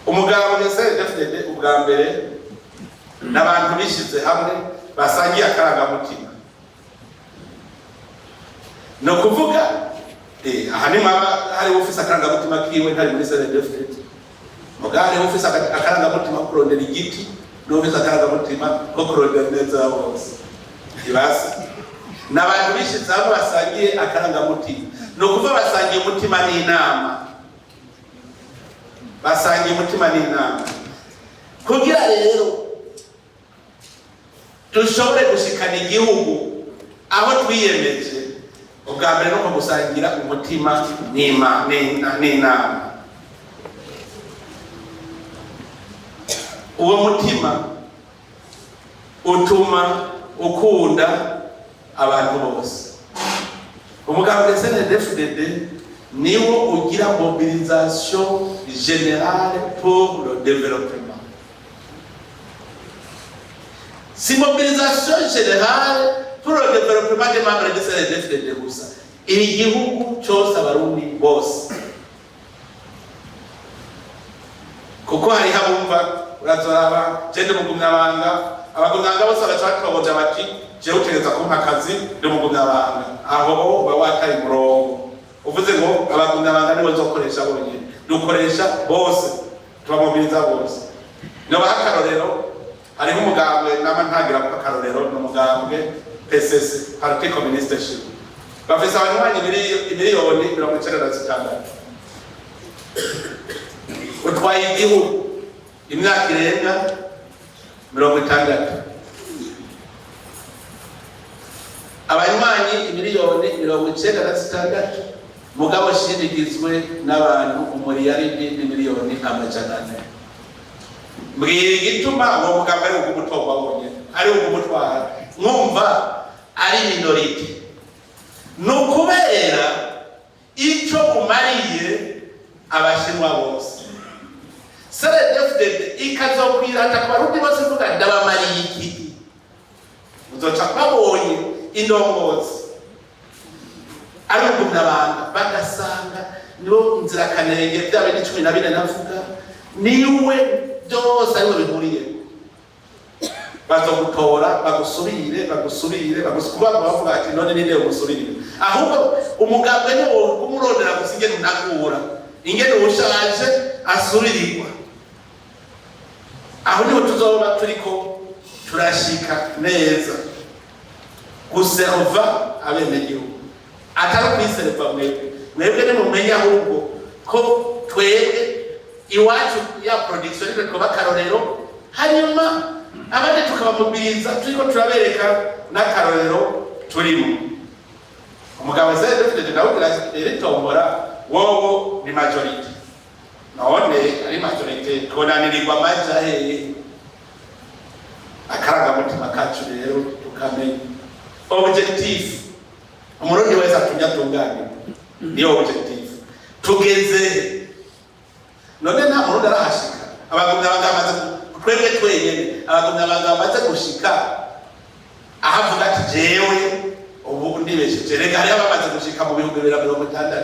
umugabo CNDD-FDD ubwa mbere n'abantu bishize hamwe basangiye akarangamutima. No kuvuga aha ni hari ofisi akarangamutima kiwe ntari muri CNDD-FDD. Mugabo ofisi akarangamutima kurondera igiti n'ofisi akarangamutima ko kurondera neza bose. Ibasi n'abantu bishize hamwe basangiye akarangamutima. No kuvuga basangiye umutima n'inama. Basangiye umutima n'inama. Kugira rero dushobore gushikana igihugu aho twiyemeje, ubwa mbere no gusangira umutima n'inama. Uwo mutima utuma ukunda abantu bose. Umugabo CNDD-FDD niwo ugira mobilisation générale pour le développement. Si mobilisation générale pour le développement des membres de CNDD-FDD gusa, igihugu cyose abarundi bose. Kuko hari habumva urazoraba jende mugumyabanga, abagumyabanga bose bacatoboja bati je utegeza kumpa akazi ndi mugumyabanga, aho ba watari murongo. Uvuze ngo abagumyabanga nibo zokoresha bonyine, dukoresha bose, tubamobiliza bose. No bakarorero hariho umugambwe nama ntagira ku karorero n'umugambwe PSS, Parti Communiste Chine. Bafise abanywanyi miliyoni 96. Utwaye igihugu imyaka irenga 60. Abanywanyi miliyoni 96, mugabo shindikizwe n'abantu umuriyaridi n'imiliyoni 400. Mbwira igituma uwo mugabo ari ukumutorwa wonyine, ari ukumutwara mwumva ari minority. Nukubera icyo umariye abashinwa bose. CNDD-FDD ikazokwirata ku barundi bose kuvuga ndabamariye iki. Uzoca babonye indongozi ari ugumyabanga bagasanga niwo nzira kanenge byabe ni 14 navuga niwe byose ariwe bihuriye. Bazogutora bagusubire kuba bavuga ati none ninde umusubirire. Ahubwo umugambwe ni wo kumurondera gusigena unagura ingene ushaje asubirirwa. Aho niho tuzoba turiko turashika neza guserva abenegihugu, atari kwiserva mwebwe ni mumenya ahubwo ko twebwe iwacu ya production iko kuba karorero, hanyuma abandi tukabamobiliza turiko turabereka n'akarorero turimo. Umugabo CNDD-FDD nawe iritombora wowo ni majority, none ari majority konanirirwa maja akarangamutima kacu rero tukamenya objective umurundi wese atunyatunganye niyo objective tugeze. None nta murundi arahashika, abagumyabanga bamaze twebwe twenyene, abagumyabanga bamaze gushika ahavuga ati jewe ubu ndibeshe reka hari abamaze gushika mu 2060.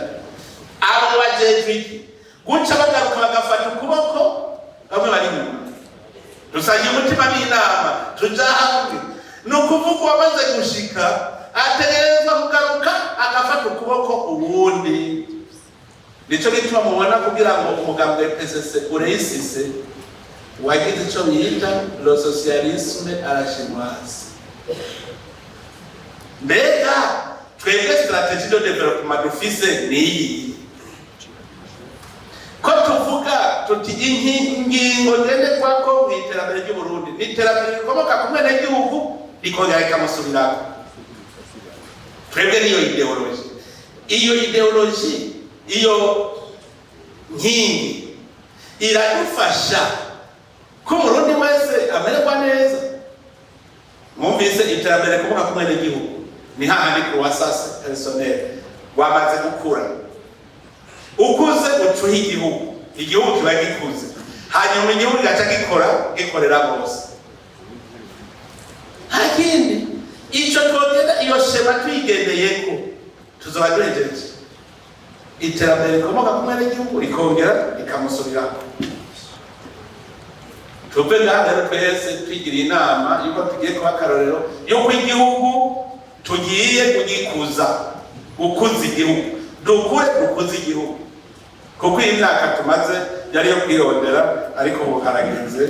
Abo bajejwe guca bagaruka bagafata ukuboko bamwe bari nyuma, dusangiye umutima n'inama tuja hamwe. Nukuvuga wamaze gushika ategerezwa kugaruka agafata ukuboko ubundi. Nico gituma mubona kugira ngo umugambwe PSS ureisise wagize ico bita le socialisme à la chinoise. Mbega twebwe strategie de développement dufise niyi ko tuvuga tuti ingingo ndende kwako mw'iterambere ry'u Burundi ni iterambere rikomoka ku mwene gihugu rikongera rikamusubirako. Twebwe niyo ideology iyo nkingi iradufasha ko Murundi wese amererwa neza. Mwumvise iterambere rikomoka ku mwene gihugu ni hahandi croissance personnelle wamaze gukura, ukuze ucuha igihugu kiba gikuze, hanyuma igihugu gaca gikorera bose. Hakindi ico twogenda iyo shema twigendeyeko tuzoba duhejeje iterambere rikomoka ku mwene gihugu rikongera rikamusubirako. tuve ngaha rero twese twigira inama yuko tugiye kuba akarorero yuko igihugu tugiye kugikuza, gukuza igihugu, dukuze igihugu, kuko iyi myaka tumaze yari yo kwirondera, ariko ubu harageze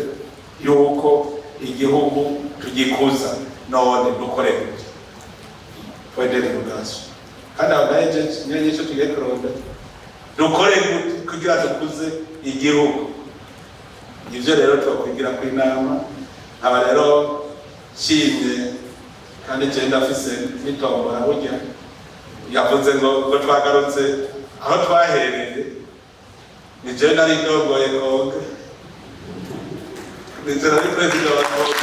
yuko igihugu tugikuza. None dukore gute? Twendere mugaso kandi abaje nyine tugiye kurondera, dukore gute kugira dukuze igihugu. Ivyo rero twakwigira ku inama. Aba rero shimye kandi je ndafise nitombora burya yavuze ngo twagarutse aho twahereye. Ni je nari ndongoye Kongo, ni je nari perezida wa Kongo,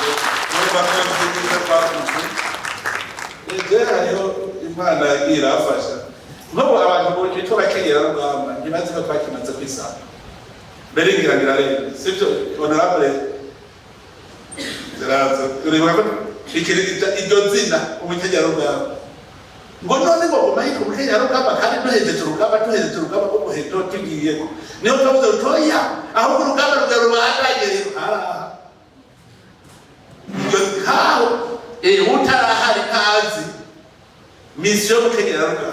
je hariho Imana irafasha. Nk'ubu abantu bitwa bakenyera rugamba ntibazi ko twakimaze kwisanga mbere ngira rero sivyo honorable zirazo ureba ko ikirigita iryo zina umukenyera rugamba ngo none ngo kumayika umukenyera rugamba kandi duhejeje urugamba ko muheto tugiyeko niyo twavuze toya aho urugamba rugabandanye iryo kaho utarahari kazi mission umukenyera rugamba